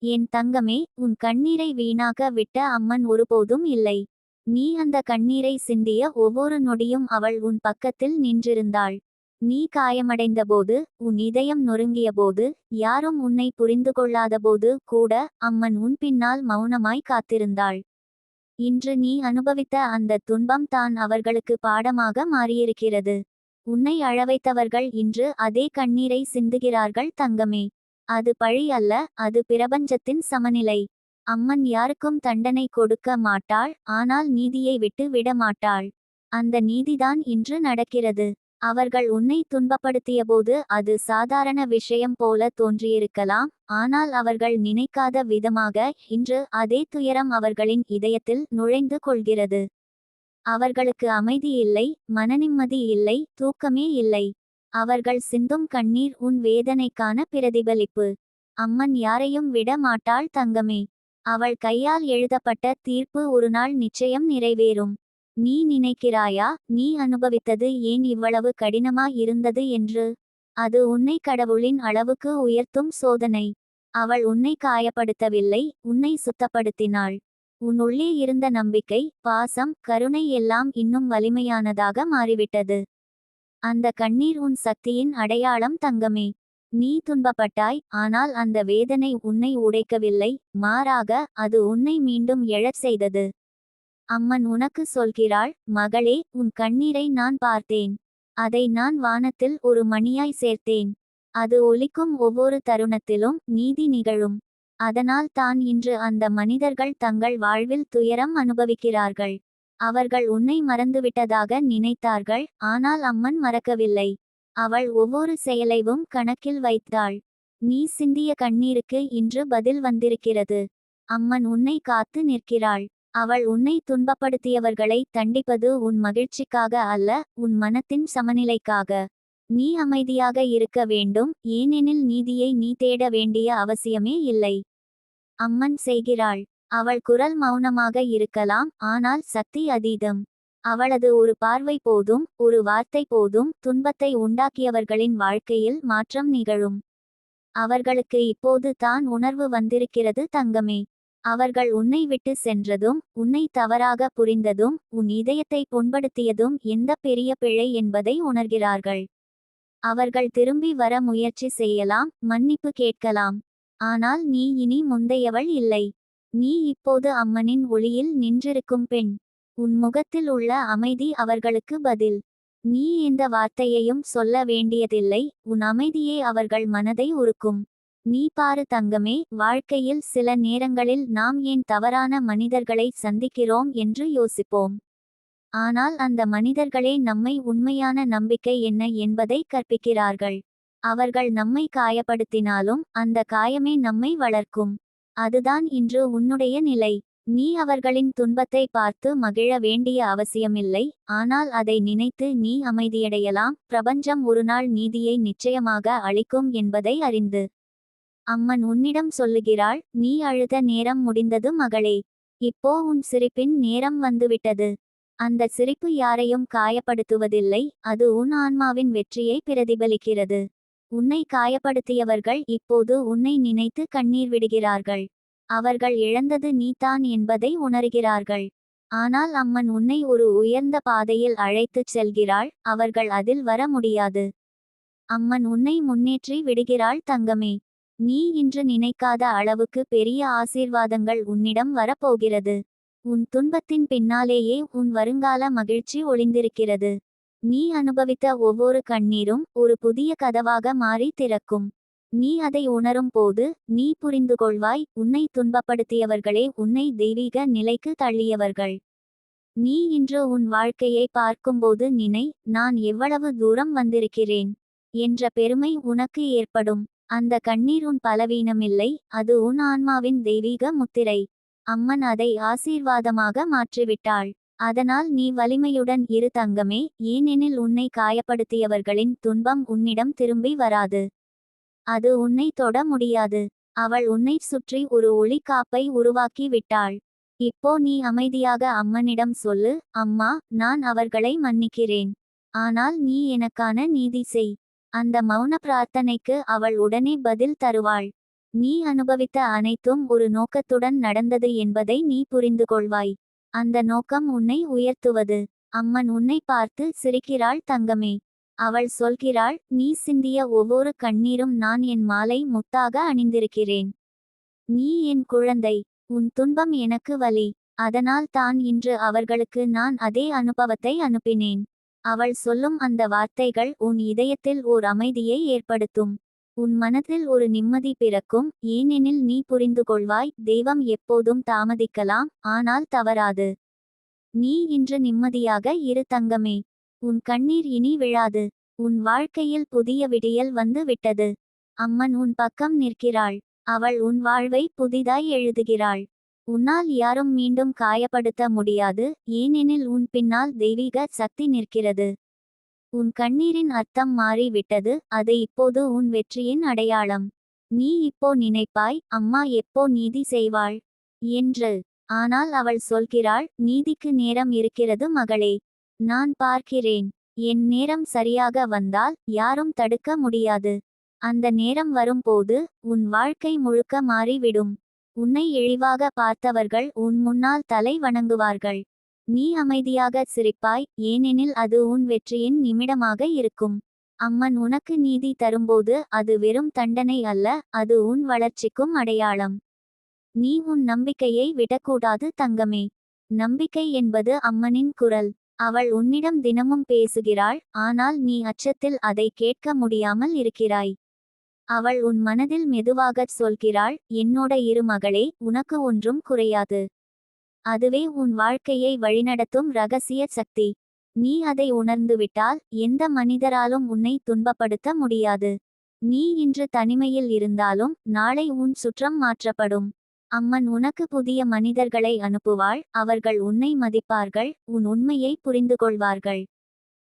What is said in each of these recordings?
என் தங்கமே, உன் கண்ணீரை வீணாக விட்ட அம்மன் ஒருபோதும் இல்லை. நீ அந்த கண்ணீரை சிந்திய ஒவ்வொரு நொடியும் அவள் உன் பக்கத்தில் நின்றிருந்தாள். நீ காயமடைந்தபோது, உன் இதயம் நொறுங்கியபோது, யாரும் உன்னை புரிந்து கொள்ளாதபோது கூட அம்மன் உன் பின்னால் மௌனமாய் காத்திருந்தாள். இன்று நீ அனுபவித்த அந்த துன்பம் தான் அவர்களுக்கு பாடமாக மாறியிருக்கிறது. உன்னை அழவைத்தவர்கள் இன்று அதே கண்ணீரை சிந்துகிறார்கள் தங்கமே. அது பழி அல்ல, அது பிரபஞ்சத்தின் சமநிலை. அம்மன் யாருக்கும் தண்டனை கொடுக்க மாட்டாள், ஆனால் நீதியை விட்டு விட மாட்டாள். அந்த நீதிதான் இன்று நடக்கிறது. அவர்கள் உன்னை துன்பப்படுத்தியபோது அது சாதாரண விஷயம் போல தோன்றியிருக்கலாம், ஆனால் அவர்கள் நினைக்காத விதமாக இன்று அதே துயரம் அவர்களின் இதயத்தில் நுழைந்து கொள்கிறது. அவர்களுக்கு அமைதி இல்லை, மனநிம்மதி இல்லை, தூக்கமே இல்லை. அவர்கள் சிந்தும் கண்ணீர் உன் வேதனைக்கான பிரதிபலிப்பு. அம்மன் யாரையும் விட மாட்டாள் தங்கமே. அவள் கையால் எழுதப்பட்ட தீர்ப்பு ஒருநாள் நிச்சயம் நிறைவேறும். நீ நினைக்கிறாயா, நீ அனுபவித்தது ஏன் இவ்வளவு கடினமா இருந்தது என்று? அது உன்னை கடவுளின் அளவுக்கு உயர்த்தும் சோதனை. அவள் உன்னை காயப்படுத்தவில்லை, உன்னை சுத்தப்படுத்தினாள். உன் உள்ளே இருந்த நம்பிக்கை, பாசம், கருணை எல்லாம் இன்னும் வலிமையானதாக மாறிவிட்டது. அந்த கண்ணீர் உன் சக்தியின் அடையாளம் தங்கமே. நீ துன்பப்பட்டாய், ஆனால் அந்த வேதனை உன்னை உடைக்கவில்லை, மாறாக அது உன்னை மீண்டும் எழச் செய்தது. அம்மன் உனக்கு சொல்கிறாள், மகளே, உன் கண்ணீரை நான் பார்த்தேன். அதை நான் வானத்தில் ஒரு மணியாய் சேர்த்தேன். அது ஒலிக்கும் ஒவ்வொரு தருணத்திலும் நீதி நிகழும். அதனால் தான் இன்று அந்த மனிதர்கள் தங்கள் வாழ்வில் துயரம் அனுபவிக்கிறார்கள். அவர்கள் உன்னை மறந்துவிட்டதாக நினைத்தார்கள், ஆனால் அம்மன் மறக்கவில்லை. அவள் ஒவ்வொரு செயலையும் கணக்கில் வைத்தாள். நீ சிந்திய கண்ணீருக்கு இன்று பதில் வந்திருக்கிறது. அம்மன் உன்னை காத்து நிற்கிறாள். அவள் உன்னை துன்பப்படுத்தியவர்களை தண்டிப்பது உன் மகிழ்ச்சிக்காக அல்ல, உன் மனத்தின் சமநிலைக்காக. நீ அமைதியாக இருக்க வேண்டும், ஏனெனில் நீதியை நீ தேட வேண்டிய அவசியமே இல்லை. அம்மன் செய்கிறாள். அவள் குரல் மௌனமாக இருக்கலாம், ஆனால் சக்தி அதீதம். அவளது ஒரு பார்வை போதும், ஒரு வார்த்தை போதும், துன்பத்தை உண்டாக்கியவர்களின் வாழ்க்கையில் மாற்றம் நிகழும். அவர்களுக்கு இப்போது தான் உணர்வு வந்திருக்கிறது தங்கமே. அவர்கள் உன்னை விட்டு சென்றதும், உன்னை தவறாக புரிந்ததும், உன் இதயத்தை புண்படுத்தியதும் எந்த பெரிய பிழை என்பதை உணர்கிறார்கள். அவர்கள் திரும்பி வர முயற்சி செய்யலாம், மன்னிப்பு கேட்கலாம். ஆனால் நீ இனி முந்தையவள் இல்லை. நீ இப்போது அம்மனின் ஒளியில் நின்றிருக்கும் பெண். உன் முகத்தில் உள்ள அமைதி அவர்களுக்கு பதில். நீ எந்த வார்த்தையையும் சொல்ல வேண்டியதில்லை, உன் அமைதியே அவர்கள் மனதை உருக்கும். நீ பாரு தங்கமே, வாழ்க்கையில் சில நேரங்களில் நாம் ஏன் தவறான மனிதர்களை சந்திக்கிறோம் என்று யோசிப்போம். ஆனால் அந்த மனிதர்களே நம்மை உண்மையான நம்பிக்கை என்ன என்பதை கற்பிக்கிறார்கள். அவர்கள் நம்மை காயப்படுத்தினாலும் அந்த காயமே நம்மை வளர்க்கும். அதுதான் இன்று உன்னுடைய நிலை. நீ அவர்களின் துன்பத்தை பார்த்து மகிழ வேண்டிய அவசியமில்லை, ஆனால் அதை நினைத்து நீ அமைதியடையலாம். பிரபஞ்சம் ஒருநாள் நீதியை நிச்சயமாக அளிக்கும் என்பதை அறிந்து. அம்மன் உன்னிடம் சொல்லுகிறாள், நீ அழுத நேரம் முடிந்தது மகளே. இப்போ உன் சிரிப்பின் நேரம் வந்துவிட்டது. அந்த சிரிப்பு யாரையும் காயப்படுத்துவதில்லை, அது உன் ஆன்மாவின் வெற்றியை பிரதிபலிக்கிறது. உன்னை காயப்படுத்தியவர்கள் இப்போது உன்னை நினைத்து கண்ணீர் விடுகிறார்கள். அவர்கள் இழந்தது நீதான் என்பதை உணர்கிறார்கள். ஆனால் அம்மன் உன்னை ஒரு உயர்ந்த பாதையில் அழைத்துச் செல்கிறாள், அவர்கள் அதில் வர முடியாது. அம்மன் உன்னை முன்னேற்றி விடுகிறாள் தங்கமே. நீ இன்று நினைக்காத அளவுக்கு பெரிய ஆசீர்வாதங்கள் உன்னிடம் வரப்போகிறது. உன் துன்பத்தின் பின்னாலேயே உன் வருங்கால மகிழ்ச்சி ஒளிந்திருக்கிறது. நீ அனுபவித்த ஒவ்வொரு கண்ணீரும் ஒரு புதிய கதவாக மாறி திறக்கும். நீ அதை உணரும் போது நீ புரிந்து கொள்வாய், உன்னை துன்பப்படுத்தியவர்களே உன்னை தெய்வீக நிலைக்கு தள்ளியவர்கள். நீ இன்று உன் வாழ்க்கையை பார்க்கும்போது நினை, நான் எவ்வளவு தூரம் வந்திருக்கிறேன் என்ற பெருமை உனக்கு ஏற்படும். அந்த கண்ணீர் உன் பலவீனமில்லை, அது உன் ஆன்மாவின் தெய்வீக முத்திரை. அம்மன் அதை ஆசீர்வாதமாக மாற்றிவிட்டாள். அதனால் நீ வலிமையுடன் இரு தங்கமே, ஏனெனில் உன்னை காயப்படுத்தியவர்களின் துன்பம் உன்னிடம் திரும்பி வராது. அது உன்னை தொட முடியாது. அவள் உன்னை சுற்றி ஒரு ஒளி காப்பை உருவாக்கி விட்டாள். இப்போ நீ அமைதியாக அம்மனிடம் சொல்லு, அம்மா, நான் அவர்களை மன்னிக்கிறேன். ஆனால் நீ எனக்கான நீதி செய். அந்த மௌன பிரார்த்தனைக்கு அவள் உடனே பதில் தருவாள். நீ அனுபவித்த அனைத்தும் ஒரு நோக்கத்துடன் நடந்தது என்பதை நீ புரிந்து கொள்வாய். அந்த நோக்கம் உன்னை உயர்த்துவது. அம்மன் உன்னை பார்த்து சிரிக்கிறாள் தங்கமே. அவள் சொல்கிறாள், நீ சிந்திய ஒவ்வொரு கண்ணீரும் நான் என் மாலை முத்தாக அணிந்திருக்கிறேன். நீ என் குழந்தை. உன் துன்பம் எனக்கு வலி. அதனால் தான் இன்று அவர்களுக்கு நான் அதே அனுபவத்தை அனுப்பினேன். அவள் சொல்லும் அந்த வார்த்தைகள் உன் இதயத்தில் ஓர் அமைதியை ஏற்படுத்தும். உன் மனதில் ஒரு நிம்மதி பிறக்கும். ஏனெனில் நீ புரிந்து கொள்வாய், தெய்வம் எப்போதும் தாமதிக்கலாம், ஆனால் தவறாது. நீ இன்று நிம்மதியாக இரு தங்கமே. உன் கண்ணீர் இனி விழாது. உன் வாழ்க்கையில் புதிய விடியல் வந்து விட்டது. அம்மன் உன் பக்கம் நிற்கிறாள். அவள் உன் வாழ்வை புதிதாய் எழுதுகிறாள். உன்னால் யாரும் மீண்டும் காயப்படுத்த முடியாது, ஏனெனில் உன் பின்னால் தெய்வீக சக்தி நிற்கிறது. உன் கண்ணீரின் அர்த்தம் மாறி விட்டது, அது இப்போது உன் வெற்றியின் அடையாளம். நீ இப்போ நினைப்பாய், அம்மா எப்போ நீதி செய்வாள் என்று. ஆனால் அவள் சொல்கிறாள், நீதிக்கு நேரம் இருக்கிறது மகளே. நான் பார்க்கிறேன். என் நேரம் சரியாக வந்தால் யாரும் தடுக்க முடியாது. அந்த நேரம் வரும்போது உன் வாழ்க்கை முழுக்க மாறிவிடும். உன்னை இழிவாக பார்த்தவர்கள் உன் முன்னால் தலை வணங்குவார்கள். நீ அமைதியாக சிரிப்பாய், ஏனெனில் அது உன் வெற்றியின் நிமிடமாக இருக்கும். அம்மன் உனக்கு நீதி தரும்போது அது வெறும் தண்டனை அல்ல, அது உன் வளர்ச்சிக்கும் அடையாளம். நீ உன் நம்பிக்கையை விடக்கூடாது தங்கமே. நம்பிக்கை என்பது அம்மனின் குரல். அவள் உன்னிடம் தினமும் பேசுகிறாள், ஆனால் நீ அச்சத்தில் அதை கேட்க முடியாமல் இருக்கிறாய். அவள் உன் மனதில் மெதுவாகச் சொல்கிறாள், என்னோட இரு மகளே, உனக்கு ஒன்றும் குறையாது. அதுவே உன் வாழ்க்கையை வழிநடத்தும் இரகசிய சக்தி. நீ அதை உணர்ந்துவிட்டால் எந்த மனிதராலும் உன்னை துன்பப்படுத்த முடியாது. நீ இன்று தனிமையில் இருந்தாலும் நாளை உன் சுற்றம் மாற்றப்படும். அம்மன் உனக்கு புதிய மனிதர்களை அனுப்புவாள். அவர்கள் உன்னை மதிப்பார்கள், உன் உண்மையை புரிந்து கொள்வார்கள்.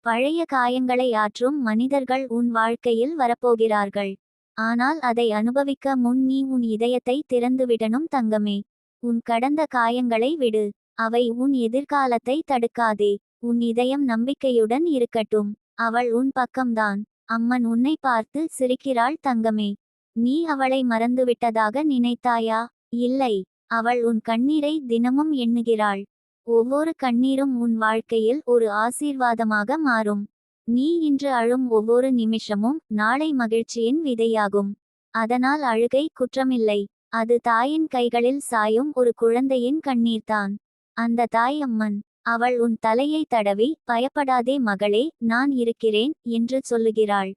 பழைய காயங்களை ஆற்றும் மனிதர்கள் உன் வாழ்க்கையில் வரப்போகிறார்கள். ஆனால் அதை அனுபவிக்க முன் நீ உன் இதயத்தை திறந்துவிடணும் தங்கமே. உன் கடந்த காயங்களை விடு. அவை உன் எதிர்காலத்தை தடுக்காதே. உன் இதயம் நம்பிக்கையுடன் இருக்கட்டும். அவள் உன் பக்கம்தான். அம்மன் உன்னை பார்த்து சிரிக்கிறாள் தங்கமே. நீ அவளை மறந்துவிட்டதாக நினைத்தாயா? இல்லை. அவள் உன் கண்ணீரை தினமும் எண்ணுகிறாள். ஒவ்வொரு கண்ணீரும் உன் வாழ்க்கையில் ஒரு ஆசீர்வாதமாக மாறும். நீ இன்று அழும் ஒவ்வொரு நிமிஷமும் நாளை மகிழ்ச்சியின் விதையாகும். அதனால் அழுகை குற்றமில்லை. அது தாயின் கைகளில் சாயும் ஒரு குழந்தையின் கண்ணீர்தான். அந்த தாய் அம்மன். அவள் உன் தலையை தடவி, பயப்படாதே மகளே, நான் இருக்கிறேன் என்று சொல்லுகிறாள்.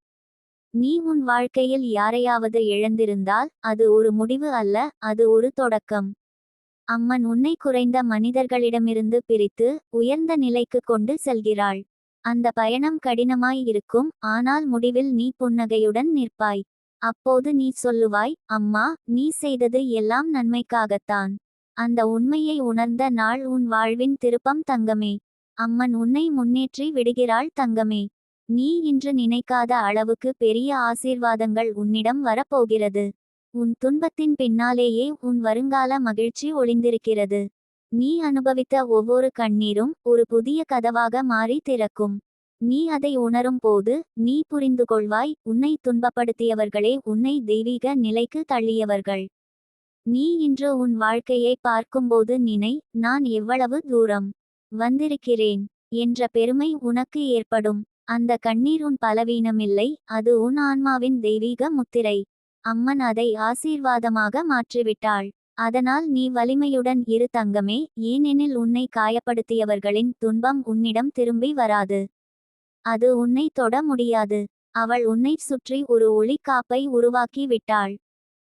நீ உன் வாழ்க்கையில் யாரையாவது இழந்திருந்தால் அது ஒரு முடிவு அல்ல, அது ஒரு தொடக்கம். அம்மன் உன்னை குறைந்த மனிதர்களிடமிருந்து பிரித்து உயர்ந்த நிலைக்கு கொண்டு செல்கிறாள். அந்த பயணம் கடினமாய் இருக்கும், ஆனால் முடிவில் நீ புன்னகையுடன் நிற்பாய். அப்போது நீ சொல்லுவாய், அம்மா, நீ செய்தது எல்லாம் நன்மைக்காகத்தான். அந்த உண்மையை உணர்ந்த நாள் உன் வாழ்வின் திருப்பம் தங்கமே. அம்மன் உன்னை முன்னேற்றி விடுகிறாள் தங்கமே. நீ இன்று நினைக்காத அளவுக்கு பெரிய ஆசீர்வாதங்கள் உன்னிடம் வரப்போகிறது. உன் துன்பத்தின் பின்னாலேயே உன் வருங்கால மகிழ்ச்சி ஒளிந்திருக்கிறது. நீ அனுபவித்த ஒவ்வொரு கண்ணீரும் ஒரு புதிய கதவாக மாறி திறக்கும். நீ அதை உணரும் போது நீ புரிந்து கொள்வாய், உன்னை துன்பப்படுத்தியவர்களே உன்னை தெய்வீக நிலைக்கு தள்ளியவர்கள். நீ இன்று உன் வாழ்க்கையை பார்க்கும்போது நினை, நான் எவ்வளவு தூரம் வந்திருக்கிறேன் என்ற பெருமை உனக்கு ஏற்படும். அந்த கண்ணீர் உன் பலவீனமில்லை, அது உன் ஆன்மாவின் தெய்வீக முத்திரை. அம்மன் அதை ஆசீர்வாதமாக மாற்றிவிட்டாள். அதனால் நீ வலிமையுடன் இரு தங்கமே, ஏனெனில் உன்னை காயப்படுத்தியவர்களின் துன்பம் உன்னிடம் திரும்பி வராது. அது உன்னை தொட முடியாது. அவள் உன்னை சுற்றி ஒரு ஒளிக்காப்பை உருவாக்கி விட்டாள்.